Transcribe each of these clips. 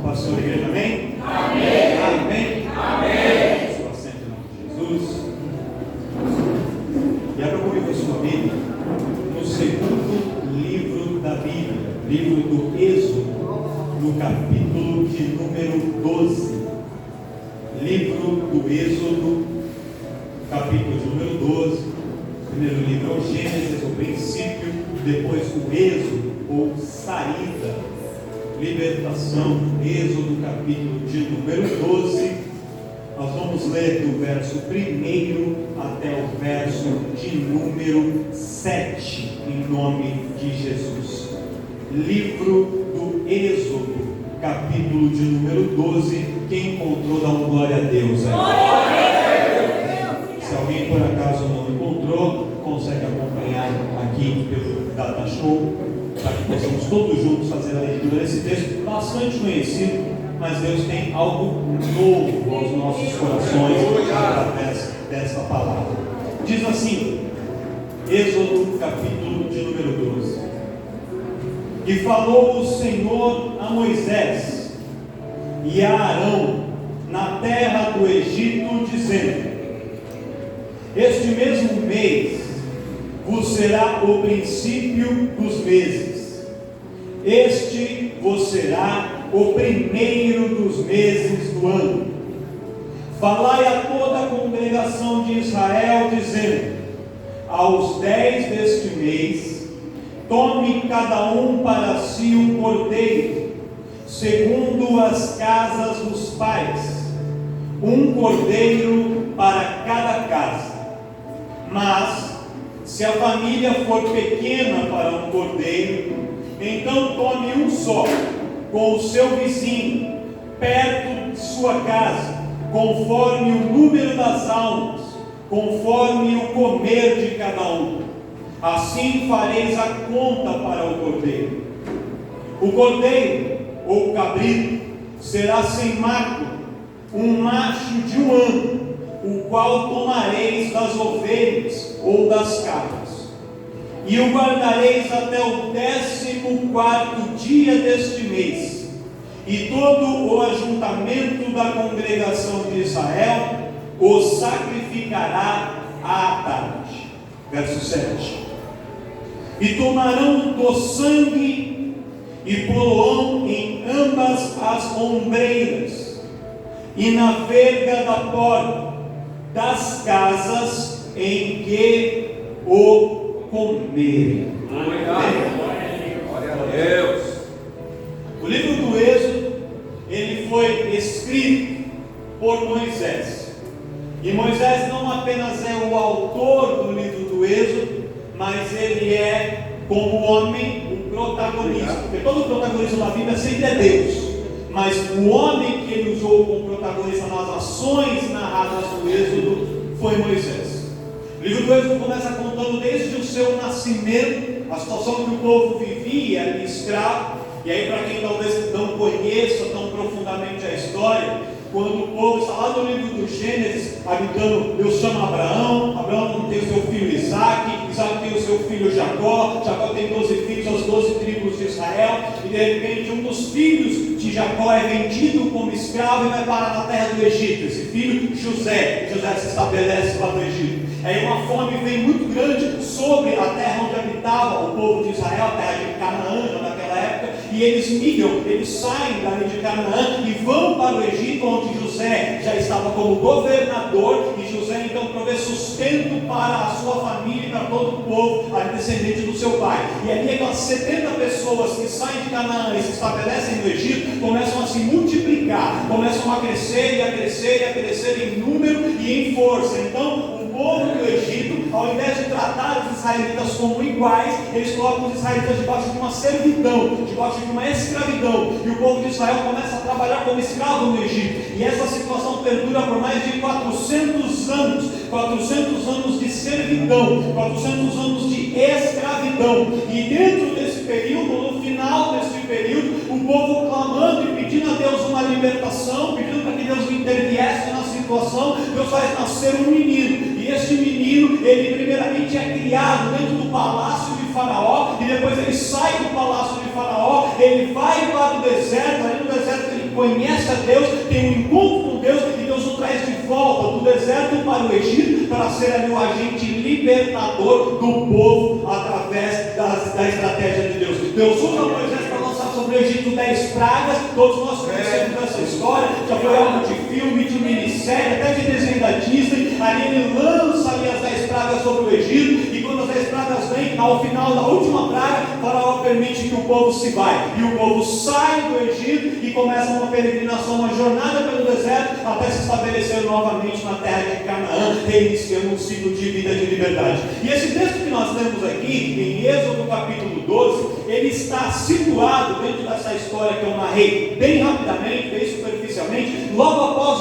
Pastor da igreja, amém? Amém. Amém. Amém. Sua assento em nome de Jesus. E abra comigo a sua Bíblia no segundo livro da Bíblia, livro do Êxodo, no capítulo de número 12. Livro do Êxodo, capítulo de número 12. Primeiro livro é o Gênesis, o princípio, depois o Êxodo, ou saída, libertação. Êxodo, capítulo de número 12. Nós vamos ler do verso 1 até o verso de número 7, em nome de Jesus. Livro do Êxodo, capítulo de número 12. Quem encontrou, dá uma glória a Deus aí. Se alguém por acaso não encontrou, consegue acompanhar aqui pelo Data Show, para que possamos todos juntos fazer a leitura desse texto bastante conhecido, mas Deus tem algo novo aos nossos corações através desta palavra. Diz assim, Êxodo, capítulo de número 12: E falou o Senhor a Moisés e a Arão na terra do Egito, dizendo: Este mesmo mês vos será o princípio dos meses. Este vos será o primeiro dos meses do ano. Falai a toda a congregação de Israel, dizendo: Aos 10 deste mês, tome cada um para si um cordeiro, segundo as casas dos pais, um cordeiro para cada casa. Mas, se a família for pequena para um cordeiro, então tome um só, com o seu vizinho, perto de sua casa, conforme o número das almas, conforme o comer de cada um. Assim fareis a conta para o cordeiro. O cordeiro, ou cabrito, será sem mácula, um macho de um ano, o qual tomareis das ovelhas ou das cabras, e o guardareis até o 14º dia deste mês, e todo o ajuntamento da congregação de Israel o sacrificará à tarde. Verso 7: E tomarão do sangue e poloão em ambas as ombreiras e na verga da porta das casas em que o comerem. Glória a Deus. O livro do Êxodo, ele foi escrito por Moisés. E Moisés não apenas é o autor do livro do Êxodo, mas ele é, como homem, o protagonista. Porque todo protagonista da Bíblia sempre é Deus. Mas o homem que ele usou como protagonista nas ações narradas do Êxodo foi Moisés. O livro do Êxodo começa contando desde o seu nascimento, a situação que o povo vivia escravo. E aí, para quem talvez não conheça tão profundamente a história, quando o povo está lá no livro do Gênesis, habitando, Deus chama Abraão, Abraão tem o seu filho Isaac, Isaac tem o seu filho Jacó, Jacó tem 12 filhos, as 12 tribos de Israel, e de repente um dos filhos de Jacó é vendido como escravo e vai parar na terra do Egito. Esse filho, José, se estabelece lá no Egito. Aí uma fome vem muito grande sobre a terra onde habitava o povo de Israel, a terra de Canaã naquela época, e eles migram, eles saem dali de Canaã e vão para o Egito, onde José já estava como governador, e José então provê sustento para a sua família e para todo o povo, a descendente do seu pai. E ali aquelas 70 pessoas que saem de Canaã e se estabelecem no Egito, começam a se multiplicar, começam a crescer e a crescer e a crescer em número e em força. Então, o povo do Egito, ao invés de tratar os israelitas como iguais, eles colocam os israelitas debaixo de uma servidão, debaixo de uma escravidão, e o povo de Israel começa a trabalhar como escravo no Egito, e essa situação perdura por mais de 400 anos, 400 anos de servidão, 400 anos de escravidão, e dentro desse período, no final desse período, o povo clamando e pedindo a Deus uma libertação, pedindo para que Deus interviesse na situação. Deus faz nascer um menino, e este menino, ele primeiramente é criado dentro do palácio de Faraó, e depois ele sai do palácio de Faraó ele vai para o deserto, ali no deserto ele conhece a Deus, tem um encontro com Deus, e Deus o traz de volta do deserto para o Egito, para ser ali o agente libertador do povo, através da estratégia de Deus. Deus usa Moisés para lançar sobre o Egito 10 pragas, todos nós conhecemos essa história, já foi algo de filme, de minissérie, até de desenho da Disney. Ali ele lança ali as 10 pragas sobre o Egito, e quando as 10 pragas vêm, ao final da última praga, Faraó permite que o povo se vai, e o povo sai do Egito e começa uma peregrinação, uma jornada pelo deserto, até se estabelecer novamente na terra de Canaã, reiniciando um ciclo de vida de liberdade. E esse texto que nós lemos aqui, em Êxodo capítulo 12, ele está situado dentro dessa história que eu narrei bem rapidamente, bem superficialmente, logo após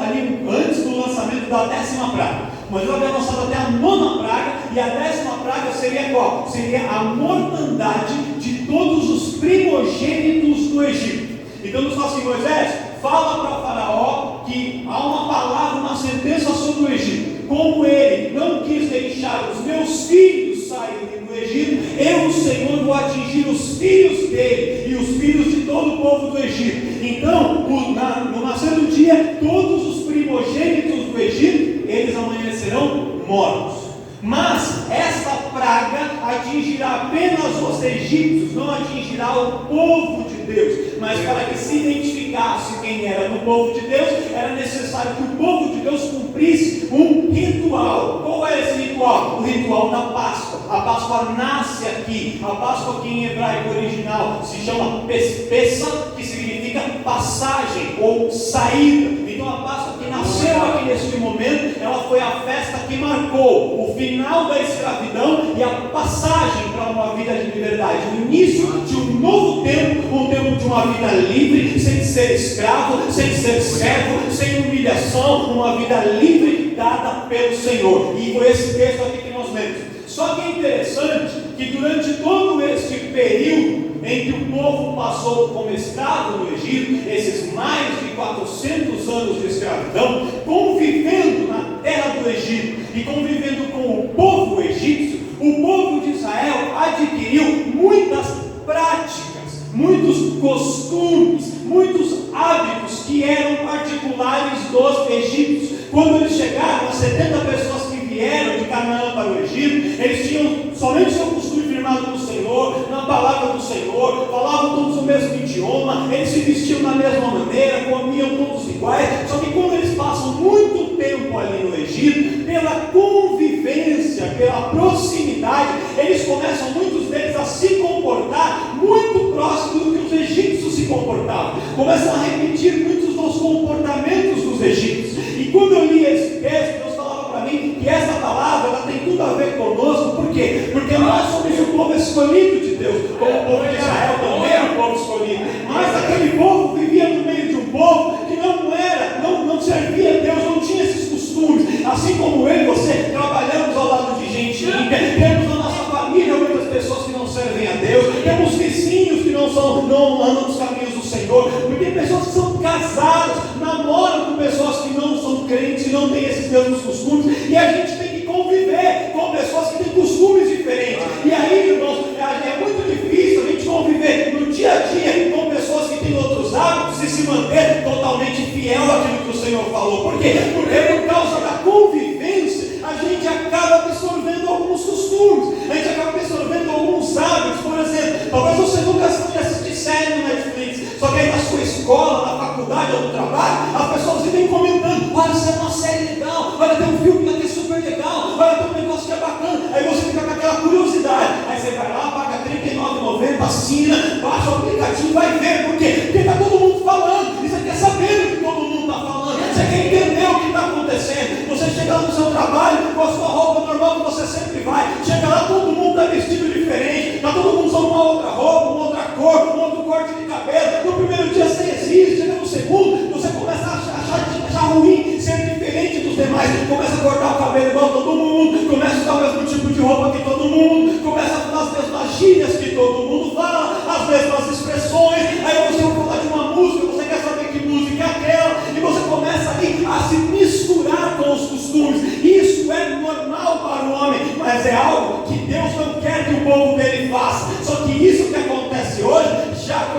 ali antes do lançamento da 10ª praga. Mas eu havia lançado até a 9ª praga, e a 10ª praga seria qual? Seria a mortandade de todos os primogênitos do Egito. Então Deus fala assim: Moisés, fala para Faraó que há uma palavra, uma sentença sobre o Egito. Como ele não quis deixar os meus filhos saírem do Egito, eu, o Senhor, vou atingir os filhos dele e os filhos de todo o povo do Egito. Então, no nascer do dia, todos os primogênitos do Egito, eles amanhecerão mortos. Mas esta praga atingirá apenas os egípcios, não atingirá o povo de Deus. Mas para que se identificasse quem era do povo de Deus, era necessário que o povo de Deus cumprisse um ritual. Qual é esse ritual? O ritual da Páscoa. A Páscoa nasce aqui. A Páscoa, que em hebraico original se chama Pessa, que significa passagem ou saída. Então a Páscoa que nasceu aqui neste momento, ela foi a festa que marcou o final da escravidão e a passagem para uma vida de liberdade, o início de um novo tempo, um tempo de uma vida livre, sem ser escravo, sem ser servo, sem humilhação, uma vida livre dada pelo Senhor. E foi esse texto aqui que nós lemos. Só que é interessante que durante todo este período em que o povo passou como escravo no Egito, esses mais de 400 anos de escravidão, convivendo na terra do Egito e convivendo com o povo egípcio, o povo de Israel adquiriu muitas práticas, muitos costumes, muitos hábitos que eram particulares dos egípcios. Quando eles chegaram, as 70 pessoas que vieram de Canaã para o Egito, eles tinham somente seu costume firmado no Senhor, na palavra do Senhor, falavam todos o mesmo idioma, eles se vestiam da mesma maneira, comiam todos iguais. Só que quando eles passam muito tempo ali no Egito, pela convivência, pela proximidade, eles começam, muitos deles, a se comportar muito próximo do que os egípcios se comportavam, começam a repetir muitos dos comportamentos dos egípcios. E quando eu li esse texto, Deus falava para mim que essa palavra ela tem tudo a ver conosco. Por quê? Porque nós somos o povo escolhido de Deus, como o povo de Israel também era o povo escolhido. Mas aquele povo vivia no meio de um povo que não servia a Deus, não tinha esses costumes. Assim como eu e você trabalhamos ao lado de gente ímpia, temos na nossa família muitas pessoas que não servem a Deus, temos vizinhos que não andam nos caminhos do Senhor, porque tem pessoas que são casadas, namoram com pessoas que não são crentes e não têm esses mesmos costumes, e a gente tem que conviver com pessoas que têm costumes diferentes. E aí, irmãos, é muito difícil a gente conviver no dia a dia com pessoas que têm outros hábitos e se manter totalmente fiel àquilo que o Senhor falou. Por quê? Porque por causa da convivência, a gente acaba absorvendo alguns costumes, a gente acaba absorvendo alguns hábitos. Por exemplo, talvez você nunca assistiu série no Netflix, só que aí na sua escola, na faculdade ou no trabalho, as pessoas vivem comentando: olha, isso é uma série legal, olha, tem um filme que é super legal, olha, tem um negócio que é bacana. Aí você fica com aquela curiosidade, aí você vai lá, paga R$39,90, assina, baixa o aplicativo e vai ver. Por quê? Porque está todo mundo falando, e você quer saber o que todo mundo está falando, você quer entender o que está acontecendo. Você chega lá no seu trabalho com a sua roupa normal que você sempre vai, chega lá, todo mundo está vestido diferente, está todo mundo usando uma outra roupa, uma outra cor, um outro corte de cabelo. No primeiro dia você existe, chega no segundo, você começa a achar ruim ser diferente dos demais, começa a cortar o cabelo igual todo mundo, começa a usar o mesmo tipo de roupa que todo mundo, começa a falar as mesmas gírias que todo mundo fala, as mesmas expressões. Aí você vai falar de uma música, você quer saber que música é aquela, e você começa ali a se misturar com os costumes. Isso é normal para o homem, mas é algo que Deus não quer que o povo dele faça. Só que isso que acontece hoje já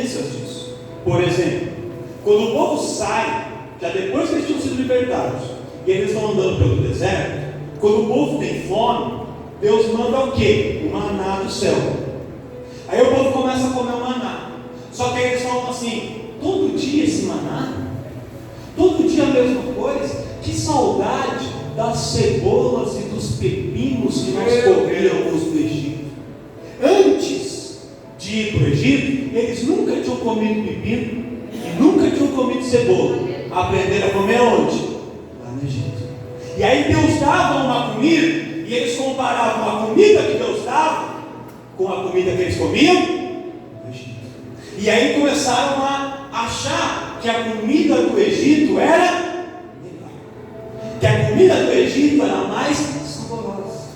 consequências disso. Por exemplo, quando o povo sai, já depois que eles tinham sido libertados, e eles estão andando pelo deserto, quando o povo tem fome, Deus manda o quê? O maná do céu. Aí o povo começa a comer o maná. Só que aí eles falam assim: todo dia esse maná? Todo dia a mesma coisa? Que saudade das cebolas e dos pepinos que nós comíamos no Egito. Antes de ir para o Egito, eles nunca tinham comido pepino e nunca tinham comido cebola. Aprenderam a comer onde? Lá no Egito. E aí Deus dava uma comida e eles comparavam a comida que Deus dava com a comida que eles comiam no Egito. E aí começaram a achar que a comida do Egito era melhor, que a comida do Egito era mais saborosa,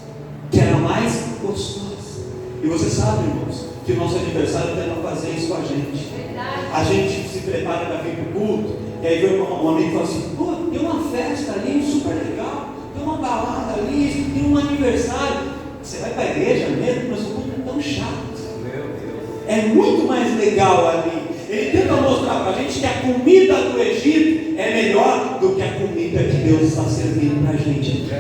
que era mais gostosa. E você sabe, irmãos, que o nosso aniversário tenta fazer isso com a gente. A gente se prepara para vir para o culto, e aí vem um amigo e fala assim: pô, tem uma festa ali super legal, tem uma balada ali, tem um aniversário. Você vai para a igreja mesmo, mas o culto é tão chato. É muito mais legal ali. Ele tenta mostrar para a gente que a comida do Egito é melhor do que a comida que Deus está servindo para a gente.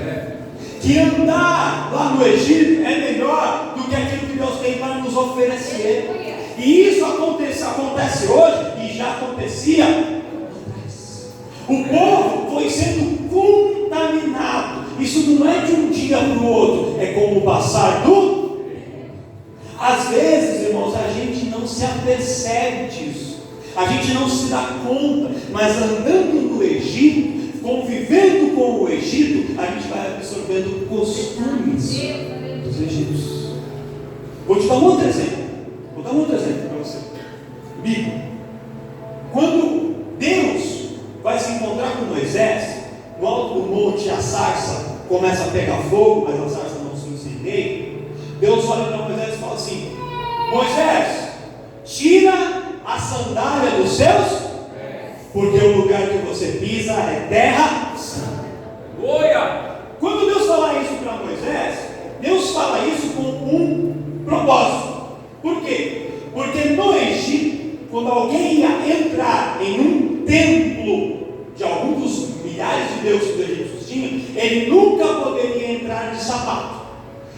Que andar lá no Egito é melhor do que aquilo que Deus tem para nos oferecer. E isso acontece hoje, e já acontecia atrás. O povo foi sendo contaminado. Isso não é de um dia para o outro, é como o passar do. Às vezes, irmãos, a gente não se apercebe disso, a gente não se dá conta, mas andando no Egito, convivendo com o Egito, a gente vai absorvendo costumes dos egípcios. Vou te dar um outro exemplo. Vou dar um outro exemplo para você. Bíblia. Quando Deus vai se encontrar com Moisés, no alto do monte, a sarça começa a pegar fogo, mas a sarça não se incendeia. Deus olha para Moisés e fala assim: Moisés, tira a sandália dos seus pés, porque o lugar que você pisa é terra santa. Quando Deus fala isso para Moisés, Deus fala isso com um propósito. Por quê? Porque no Egito, quando alguém ia entrar em um templo de algum dos milhares de deuses que os egípcios tinham, ele nunca poderia entrar de sapato.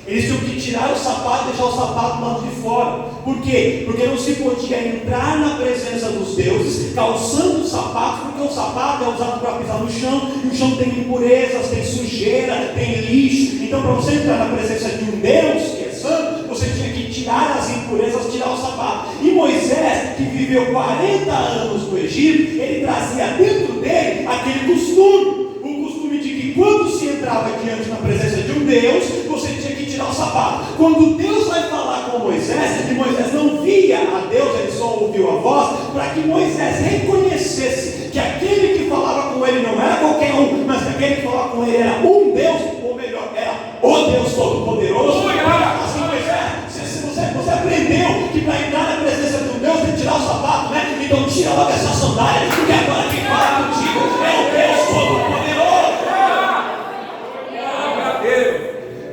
Eles tinham que tirar o sapato e deixar o sapato do lado de fora. Por quê? Porque não se podia entrar na presença dos deuses calçando o sapato, porque o sapato é usado para pisar no chão, e o chão tem impurezas, tem sujeira, tem lixo. Então, para você entrar na presença de um Deus que é santo, você tinha que tirar as impurezas, tirar o sapato. E Moisés, que viveu 40 anos no Egito, ele trazia dentro dele aquele costume. O costume de que quando se entrava diante na presença de um Deus, você tinha que tirar o sapato. Quando Deus vai falar com Moisés, e Moisés não via a Deus, ele só ouviu a voz, para que Moisés reconhecesse que aquele que falava com ele não era qualquer um, mas que aquele que falava com ele era um Deus, ou melhor, era o Deus Todo-Poderoso. Assim, Moisés, você aprendeu que para entrar na presença de um Deus tem que tirar o sapato, né? Então tira logo essa sandália, porque agora quem fala contigo é o Deus Todo-Poderoso.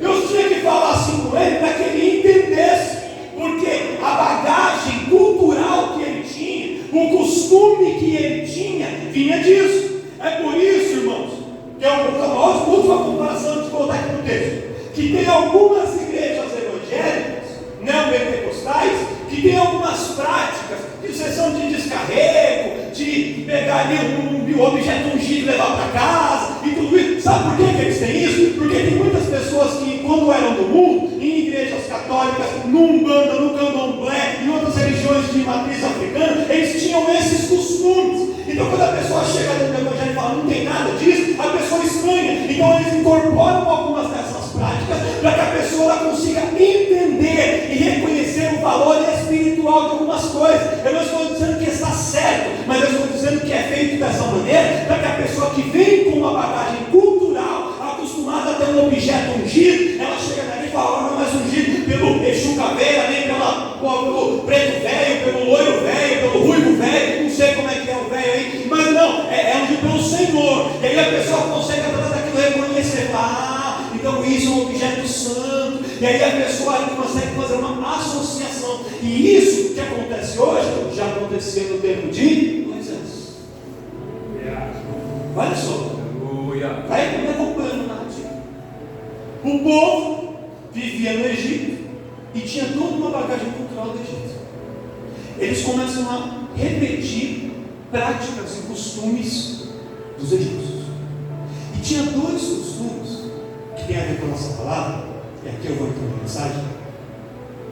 Deus tinha que falar assim com ele para que ele entendesse, porque a bagagem cultural que ele tinha, o costume que ele tinha, vinha disso. É por isso, irmãos, que é uma última comparação de voltar aqui no texto, que tem algumas igrejas evangélicas, neopentecostais, que tem algumas práticas de sessão de descarrego, de pegar ali um objeto ungido e levar para casa e tudo isso. Sabe por que eles têm isso? Porque tem muitas pessoas que, quando eram do mundo, em igrejas católicas, no Umbanda, no Candomblé, em outras religiões de matriz africana, eles tinham esses costumes. Então, quando a pessoa chega dentro do evangelho e fala não tem nada disso, a pessoa estranha. Então, eles incorporam algumas dessas práticas para que a pessoa consiga entender e reconhecer o valor espiritual de algumas coisas. Eu não estou dizendo que está certo, mas eu estou dizendo que é feito dessa maneira para que a pessoa que vem com uma bagagem cultural, acostumada a ter um objeto ungido, ela chega dali e fala: não é mais ungido pelo Exu Caveira, nem pelo preto velho, pelo loiro velho, pelo ruivo velho, não sei como é que é o velho aí, mas não, é ungido pelo Senhor. E aí a pessoa consegue, através daquilo, reconhecer: então isso é um objeto santo. E aí a pessoa consegue fazer uma associação. E isso que acontece hoje, já aconteceu acontecia no tempo de Moisés. Olha só. Vai acompanhando a narrativa. O povo vivia no Egito e tinha toda uma bagagem cultural do Egito. Eles começam a repetir práticas e costumes dos egípcios. E tinha dois costumes que tem a ver com a nossa palavra, e aqui eu vou entrar na mensagem,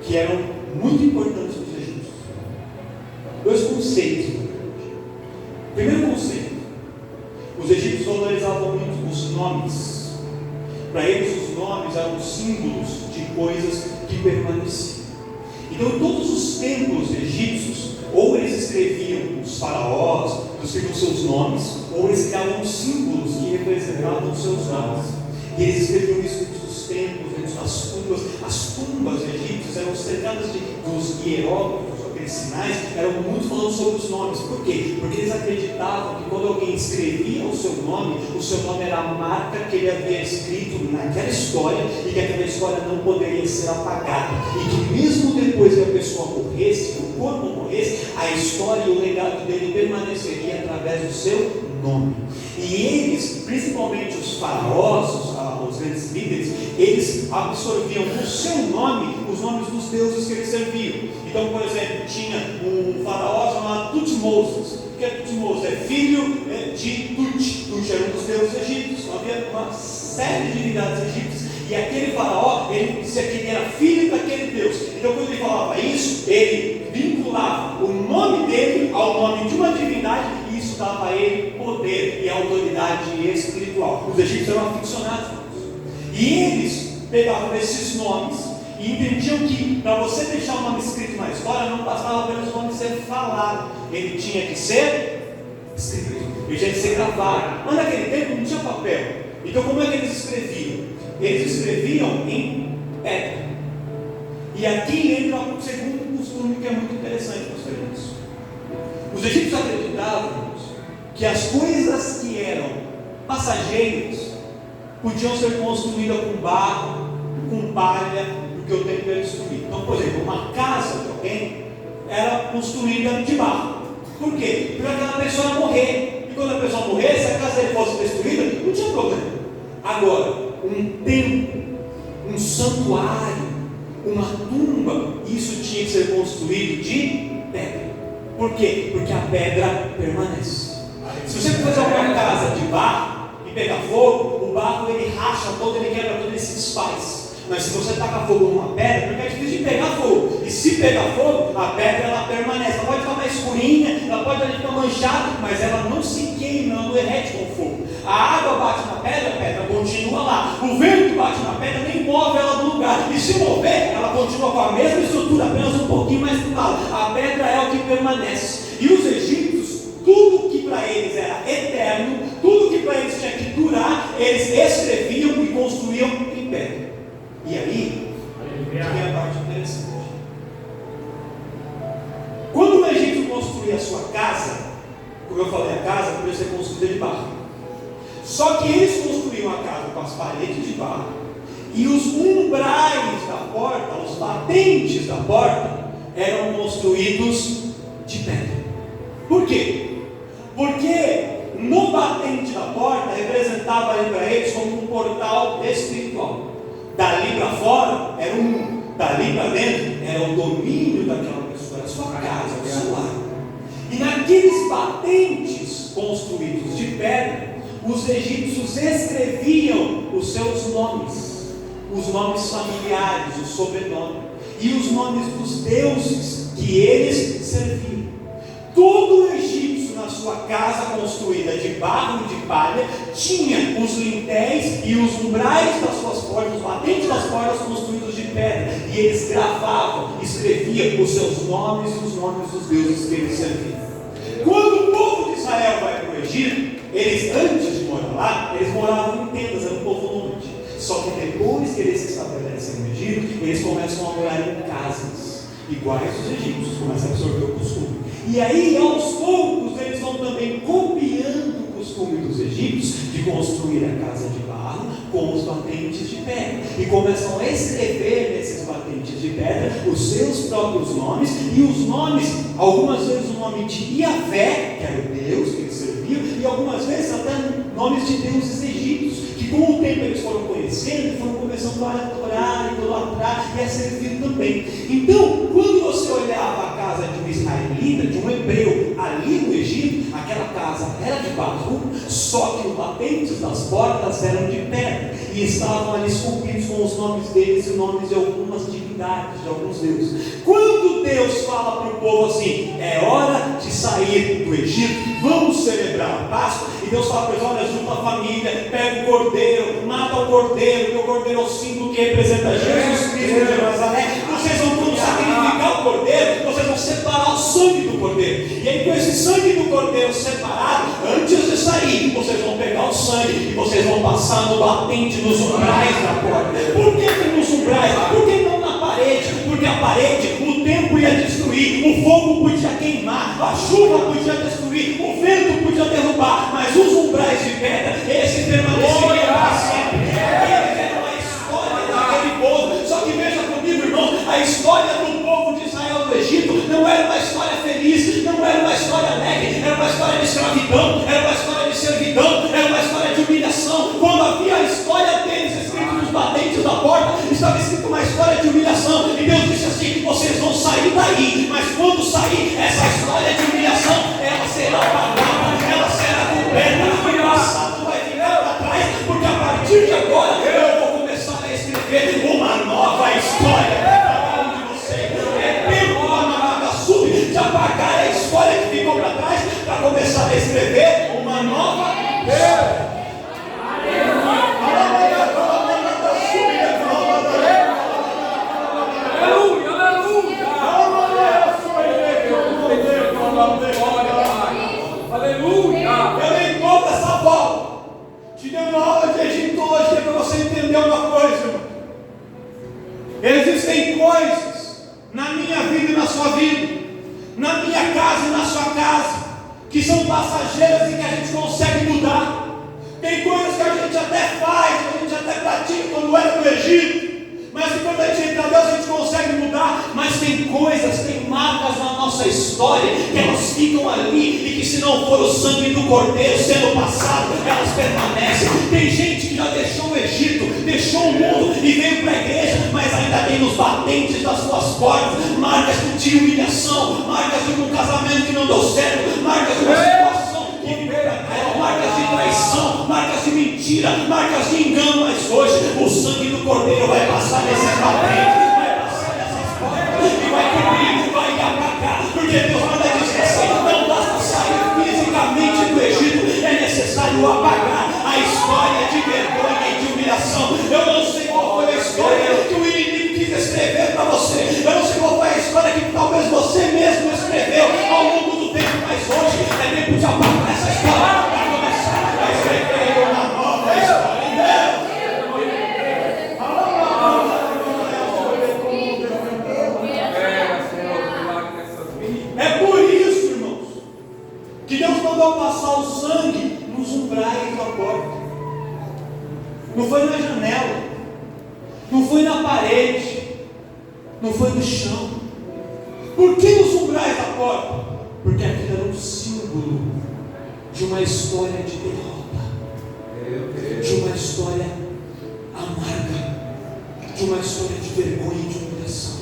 que eram muito importantes para os egípcios. Dois conceitos. Primeiro conceito: os egípcios valorizavam muito os nomes. Para eles, os nomes eram símbolos de coisas que permaneciam. Então, todos os templos egípcios, ou eles escreviam os faraós, escreviam seus nomes, ou eles criavam símbolos que representavam os seus nomes. E eles escreviam isso dentro dos templos, dentro das tumbas. As tumbas egípcias eram cercadas dos hieróglifos, aqueles sinais, eram muito falando sobre os nomes. Por quê? Porque eles acreditavam que quando alguém escrevia o seu nome era a marca que ele havia escrito naquela história, e que aquela história não poderia ser apagada, e que mesmo depois que a pessoa morresse, que o corpo morresse, a história e o legado dele permaneceria através do seu nome. E eles, principalmente os faraós, os grandes líderes, eles absorviam no seu nome os nomes dos deuses que eles serviam. Então, por exemplo, tinha um faraó chamado Tutmoses. O que é Tutmoses? É filho de Tut. Tut era um dos deuses egípcios. Então, havia uma série de divindades egípcias. E aquele faraó, ele dizia que ele era filho daquele Deus. Então, quando ele falava isso, ele vinculava o nome dele ao nome de uma divindade, e isso dava a ele poder e autoridade espiritual. Os egípcios eram aficionados por isso. E eles pegavam esses nomes e entendiam que para você deixar o nome escrito na história, não bastava apenas o nome ser falado, ele tinha que ser escrito, ele tinha que ser gravado. Mas naquele tempo não tinha papel. Então, como é que eles escreviam? Eles escreviam em pedra. E aqui entra o segundo costume que é muito interessante para os irmãos. Os egípcios acreditavam que as coisas que eram passageiras podiam ser construídas com barro, com palha, porque o tempo era destruído. Então, por exemplo, uma casa de alguém era construída de barro. Por quê? Porque aquela pessoa ia morrer. E quando a pessoa morresse, se a casa dele fosse destruída, não tinha problema. Agora, um templo, um santuário, uma tumba, isso tinha que ser construído de pedra. Por quê? Porque a pedra permanece. Se você for fazer uma casa de barro e pegar fogo, o barro ele racha todo, ele quebra todo, ele se desfaz. Mas se você tacar fogo numa pedra, porque é difícil de pegar fogo. E se pegar fogo, a pedra ela permanece. Ela pode ficar mais escurinha, ela pode ficar manchada, mas ela não se queima, ela não derrete com o fogo. A água bate na pedra, a pedra continua lá. O vento bate na pedra, nem move ela do lugar. E se mover, ela continua com a mesma estrutura, apenas um pouquinho mais para o lado. A pedra é o que permanece. E os egípcios, tudo que para eles era eterno, tudo que para eles tinha que durar, eles escreviam e construíam em pedra. E aí, vem a parte interessante. Quando o egípcio construía a sua casa, como eu falei, a casa podia ser construída de barro. Só que eles construíam a casa com as paredes de barro, e os umbrais da porta, os batentes da porta, eram construídos de pedra. Por quê? Porque no batente da porta representava ali para eles como um portal espiritual. Dali para fora era um mundo, dali para dentro era o domínio daquela pessoa, era a sua casa, o seu lar. E naqueles batentes construídos de pedra, os egípcios escreviam os seus nomes, os nomes familiares, o sobrenome, e os nomes dos deuses que eles serviam. Todo egípcio na sua casa construída de barro e de palha tinha os lintéis e os umbrais das suas portas, os batentes das portas construídos de pedra, e eles gravavam, escreviam os seus nomes e os nomes dos deuses que eles serviam. Quando o povo de Israel vai para o Egito, eles, antes de morar lá, eles moravam em tendas, era um povo nômade. Só que depois que eles se estabelecem no Egito, eles começam a morar em casas iguais aos egípcios, começam a absorver o costume. E aí, aos poucos, eles vão também copiando o costume dos egípcios de construir a casa de barro com os batentes de pedra, e começam a escrever nesses batentes de pedra os seus próprios nomes, e os nomes, algumas vezes o nome de Iavé, que era o Deus que eles serviam, e algumas vezes até nomes de deuses egípcios, que com o tempo eles foram conhecendo e foram começando a adorar, idolatrar e a servir também. Então, quando você olhava a casa de um israelita, de um hebreu ali no Egito, aquela casa era de barro, só que os batentes das portas eram de pedra, e estavam ali esculpidos com os nomes deles e nomes de algumas divindades, de alguns deuses. Quando Deus fala para o povo assim: é hora de sair do Egito, vamos celebrar a Páscoa, e Deus fala para eles: olha, junta a família, pega o cordeiro, mata o cordeiro, porque o cordeiro é o símbolo que representa Jesus Cristo de Nazaré. Vocês vão todos sacrificar o cordeiro, vocês vão separar o sangue do cordeiro, e aí com esse sangue do cordeiro separado, antes de sair, vocês vão pegar o sangue e vocês vão passar no batente dos umbrais da porta. Por que nos umbrais? Por que não na parede? Porque a parede, o tempo ia destruir, o fogo podia queimar, a chuva podia destruir, o vento podia derrubar, mas os umbrais de pedra, esses permaneceriam para sempre. Eles eram a história daquele povo. Só que veja comigo, irmão, a história do povo de Israel do Egito não era uma história feliz, não era uma história alegre, era uma história de escravidão, era uma história de servidão, era uma história de humilhação. Quando havia a história deles escrita nos batentes da porta, estava escrito uma história de humilhação, e Deus disse assim: vocês vão sair daí, mas quando sair, essa história de humilhação, ela será apagada, ela será coberta, o passado vai ficar para trás, porque a partir de agora eu vou começar a escrever uma nova história para cada um de vocês. É tempo de apagar a história que ficou para trás, para começar a escrever uma nova história. Eu dei toda essa volta, te dei uma aula de egiptologia para você entender uma coisa, irmão. Existem coisas na minha vida e na sua vida, na minha casa e na sua casa, que são passageiras e que a gente consegue mudar. Tem coisas que a gente até faz, que a gente até pratica quando era no Egito, mas que quando a gente entra a Deus a gente consegue mudar. Mas tem coisas, tem marcas na nossa história, que elas ficam ali, e que se não for o sangue do cordeiro sendo passado, elas permanecem. Tem gente que já deixou o Egito, deixou o mundo e veio para a igreja, mas ainda tem nos batentes das suas portas marcas de humilhação, marcas de um casamento que não deu certo, marcas de uma situação que viveu para cá, marcas de traição, marcas de mentira, marcas de engano. Mas hoje o sangue do cordeiro vai passar nesses batentes, vai passar nessas portas e vai cobrir, vai apagar, porque Deus manda dizer assim: não basta sair fisicamente do Egito, é necessário apagar a história de vergonha e de humilhação. Eu não sei qual foi a história que o inimigo quis escrever para você, eu não sei qual foi a história que talvez você mesmo escreveu ao longo do tempo, mas hoje é tempo de apagar essa história para começar a escrever uma nova história em Deus. É por isso, irmãos, que Deus mandou passar o sangue nos umbrais da porta. Não foi na janela, não foi na parede, não foi no chão. Por que nos umbrais da porta? Porque aquilo era um símbolo de uma história de derrota, de uma história amarga, de uma história de vergonha e de humilhação.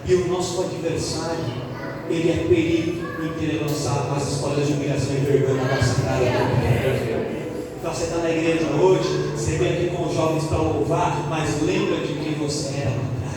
E o nosso adversário, ele é perito em querer lançar as histórias de humilhação e vergonha na nossa cara. Então você está na igreja hoje, você vem aqui com os jovens para louvar, mas lembra de quem você era lá atrás.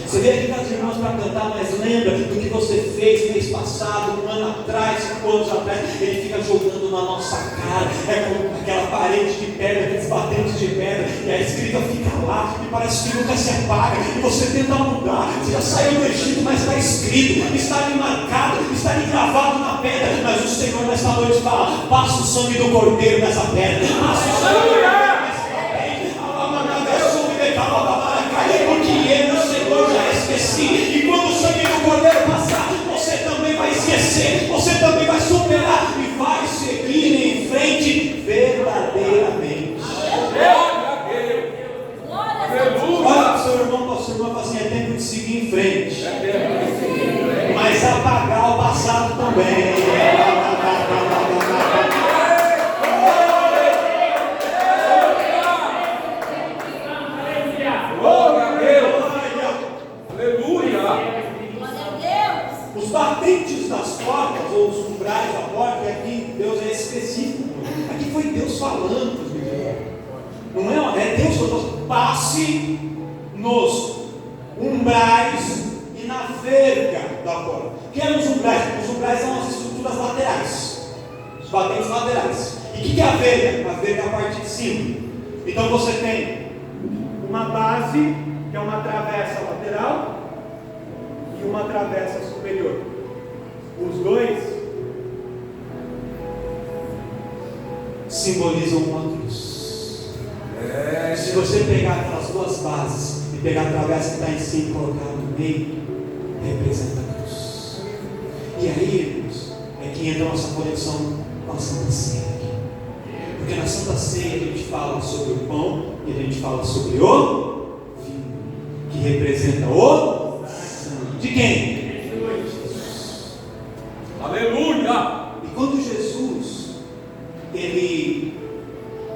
Você vem aqui com as irmãs para cantar, mas lembra do que você fez mês passado, um ano atrás, 5 anos atrás. Ele fica jogando na nossa cara, é como aquela parede de pedra, aqueles batentes de pedra, e a escrita fica lá, e parece que nunca se apaga, e você tenta mudar. Você já saiu do Egito, mas está escrito, está ali marcado, está ali gravado na pedra. Mas o Senhor nessa noite fala: passa o sangue do cordeiro nessa pedra, passa o sangue do cordeiro nessa pedra, porque ele, o Senhor, já esqueci. E quando o sangue do cordeiro passar, você também vai esquecer, você também vai superar e vai seguir das portas, ou os umbrais da porta, e aqui Deus é específico. Aqui foi Deus falando para os meninos. Não é Deus falando, passe nos umbrais e na verga da porta. O que eram os umbrais? Os umbrais são as estruturas laterais, os batentes laterais. E o que é a verga? A verga é a parte de cima. Então você tem uma base, que é uma travessa lateral, e uma travessa superior. Os dois simbolizam uma cruz. Se você pegar aquelas duas bases e pegar a travessa que está em cima e colocar no meio, representa a cruz. E aí, irmãos, é que entra a nossa conexão com a Santa Ceia. Porque na Santa Ceia a gente fala sobre o pão e a gente fala sobre o vinho, que representa o sangue. De quem? Jesus. Aleluia! E quando Jesus, ele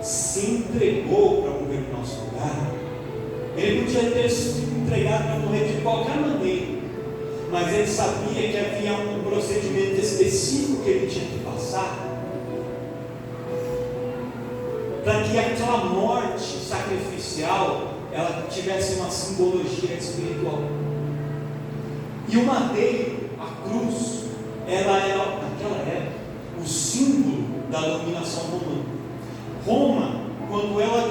se entregou para morrer no nosso lugar, ele podia ter se entregado para morrer de qualquer maneira, mas ele sabia que havia um procedimento específico que ele tinha que passar, para que aquela morte sacrificial ela tivesse uma simbologia espiritual. E o madeiro, a cruz, ela era, naquela época, o símbolo da dominação romana. Roma, quando ela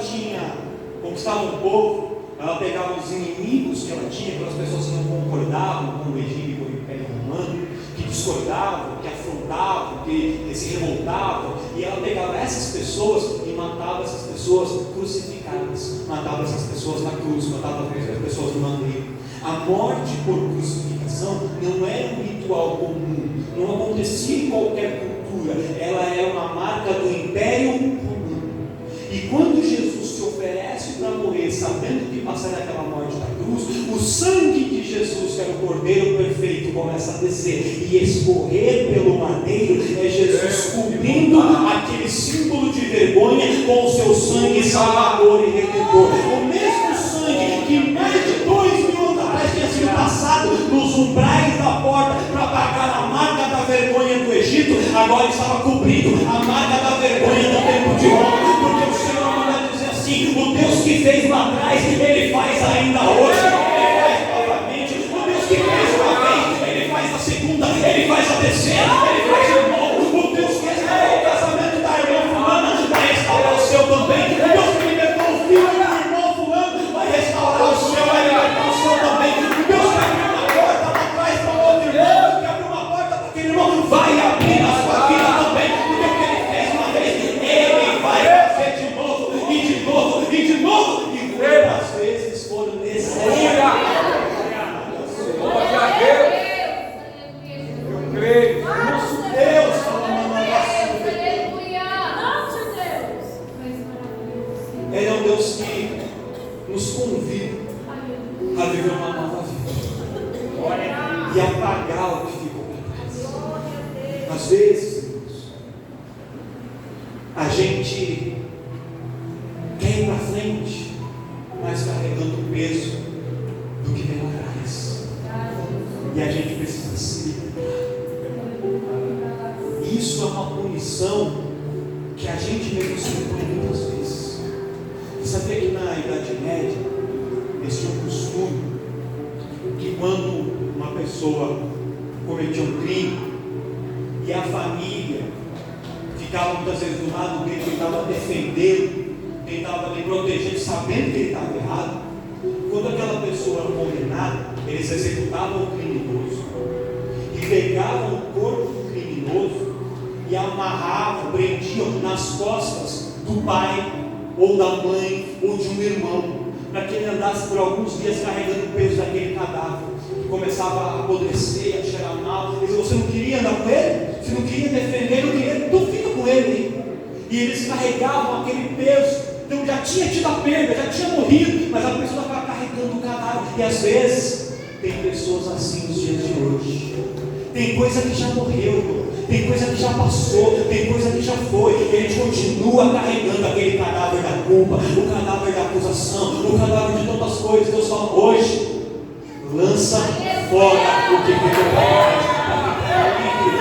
conquistava o povo, ela pegava os inimigos que ela tinha, aquelas pessoas que não concordavam com o regime do Império Romano, que discordavam, que afrontavam, que se revoltavam, e ela pegava essas pessoas e matava essas pessoas crucificadas, matava essas pessoas na cruz, matava essas pessoas no madeiro. A morte por crucificação não era um ritual comum, não acontecia em qualquer cultura, ela era uma marca do Império Romano. E quando Jesus se oferece para morrer, sabendo que passará aquela morte da cruz, o sangue de Jesus, que era o Cordeiro perfeito, começa a descer e escorrer pelo madeiro. É Jesus cobrindo aquele símbolo de vergonha com o seu sangue salvador e redentor. O mesmo sangue que mais de 2000 anos atrás tinha sido passado nos umbrais da porta para pagar a marca da vergonha do Egito, agora estava cobrindo a marca da vergonha do tempo de Roma, porque o Senhor manda dizer assim: o Deus que fez lá atrás, Ele faz ainda hoje, Ele faz novamente. O Deus que fez uma vez, Ele faz a segunda, Ele faz a terceira, Ele faz de novo. O Deus que restaurou o casamento da irmã fulana vai restaurar o seu também. O Deus que libertou o filho do irmão fulano vai restaurar o seu, vai libertar o seu também. O Deus que abriu uma porta lá atrás para o outro irmão, que abriu uma porta para aquele irmão, vai abrir a sua vida também. Porque o que Ele fez uma vez, Ele vai fazer de novo, e de novo, e de novo, e quantas vezes foram necessárias. Glória a Deus! Eu creio. Nosso Deus falando na nossa vida. Ele é um Deus que nos convida a viver uma nova vida e apagar o que ficou para trás. Às vezes, irmãos, a gente quer ir para frente, mas carregando o peso do que vem lá atrás. E a gente precisa se libertar. Isso é uma punição que a gente mesmo se impõe muitas vezes. E sabia que na Idade Média existia um costume que quando uma pessoa cometia um crime e a família ficava muitas vezes do lado dele, tentava defendê-lo, tentava lhe proteger, sabendo que ele estava errado, quando aquela pessoa era condenada, eles executavam o criminoso e pegavam o corpo do criminoso e amarravam, prendiam nas costas do pai ou da mãe ou de um irmão, para que ele andasse por alguns dias carregando o peso daquele cadáver, que começava a apodrecer, a cheirar mal. Eles, você não queria andar com ele? Você não queria defender? Não queria? Então fica com ele. E eles carregavam aquele peso. Então já tinha tido a perda, já tinha morrido, mas a pessoa estava carregando o cadáver. E às vezes tem pessoas assim nos dias de hoje. Tem coisa que já morreu, tem coisa que já passou, tem coisa que já foi, e a gente continua carregando aquele cadáver da culpa, o cadáver da acusação, o cadáver de tantas coisas. Deus fala hoje: lança fora o que ficou para trás, para ficar livre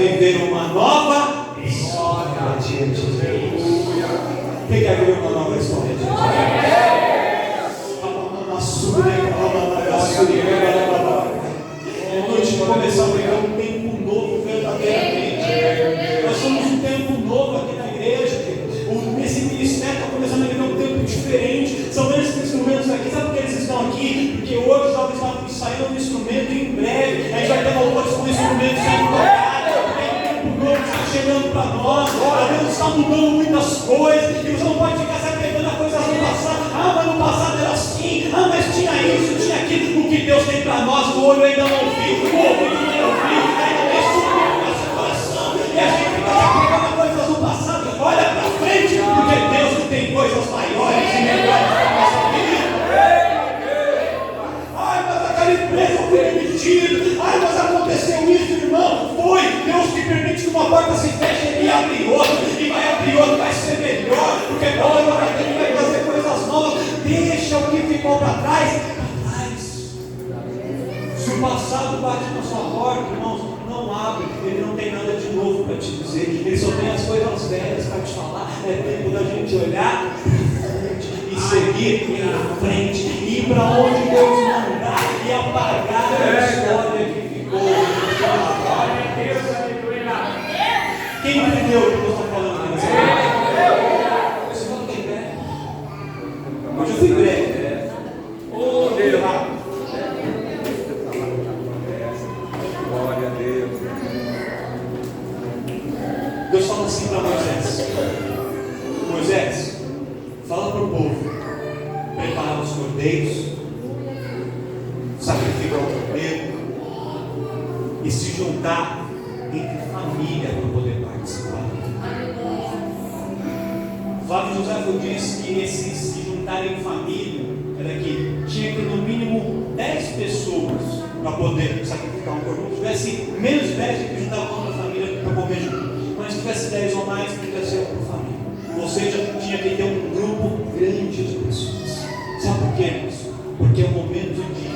viver uma nova história de Deus. Quem quer viver uma nova história de Deus? É noite de começar a viver um tempo novo verdadeiramente. Nós somos um tempo novo aqui na igreja. Esse ministério está começando a viver um tempo diferente. São esses instrumentos aqui. Sabe por que eles estão aqui? Porque hoje os jovens estão ensaiando um instrumento e em breve a gente vai ter louvores com instrumentos sendo tocados. O tempo novo está chegando para nós. Deus está mudando muitas coisas. E você não pode ficar se apegando a coisas do passado. Ah, mas no passado era assim. Ah, mas tinha isso, tinha aquilo. O que Deus tem para nós, o olho ainda não viu, o ouvido não ouviu, ainda nem subiu no nosso coração. E a gente fica se apegando a coisas do passado. Olha para frente, porque Deus tem coisas maiores e melhores para a nossa vida. Ai, mas aquela empresa foi demitida. Ai, mas aconteceu isso, irmão. Foi Deus que permite que uma porta se feche e abre outra. E vai abrir outra, vai ser melhor. Porque agora ele vai fazer coisas novas. Deixa o que ficou para trás. Se o passado bate na sua porta, irmãos, não abre. Ele não tem nada de novo para te dizer. Ele só tem as coisas velhas para te falar. É tempo da gente olhar e seguir em frente. Ir para onde Deus mandar e apagar a história que ficou. Quem entendeu o que eu estou falando aqui nessa noite? Você não tem pé. Hoje eu fui breve. Oh, Deus. Glória a Deus. Deus fala assim para Moisés: Moisés, fala para o povo preparar os cordeiros, sacrificar o cordeiro e se juntar entre família para poder participar. Flávio José disse que esse se juntar em família era que tinha que ter no mínimo 10 pessoas para poder sacrificar um cordeiro. Se tivesse menos de 10, tinha que juntar com outra família para comer junto. Mas se tivesse 10 ou mais, tinha que ser por família. Ou seja, tinha que ter um grupo grande de pessoas. Sabe por quê, irmãos? Porque é o momento de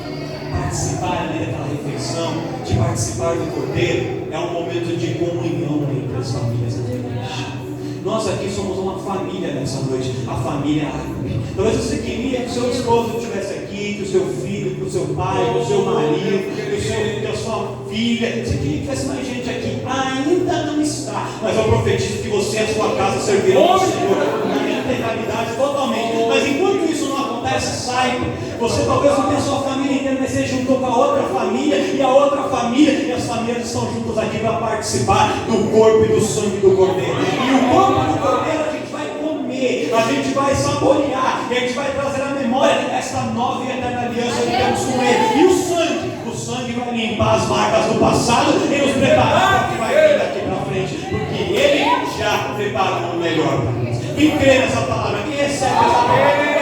participar ali daquela refeição, de participar do cordeiro, é um momento de comunhão entre as famílias da igreja. Nós aqui somos uma família nessa noite, a família árabe. Talvez você queria que o seu esposo estivesse aqui, que o seu filho, que o seu pai, que o seu marido, que a sua filha, você queria que tivesse mais gente aqui. Ainda não está, mas eu profetizo que você e a sua casa servirão ao Senhor na integralidade totalmente. Mas enquanto isso não acontece, saiba, você talvez não tenha a sua família inteira, mas você juntou com a outra família e a outra família, e as famílias estão juntas aqui para participar do corpo e do sangue do cordeiro. E o corpo do cordeiro a gente vai comer, a gente vai saborear, e a gente vai trazer à memória essa nova e eterna aliança que temos com ele. E o sangue vai limpar as marcas do passado e nos preparar para o que vai vir daqui para frente, porque ele já preparou o melhor para nós. Quem crê nessa palavra, quem recebe essa palavra?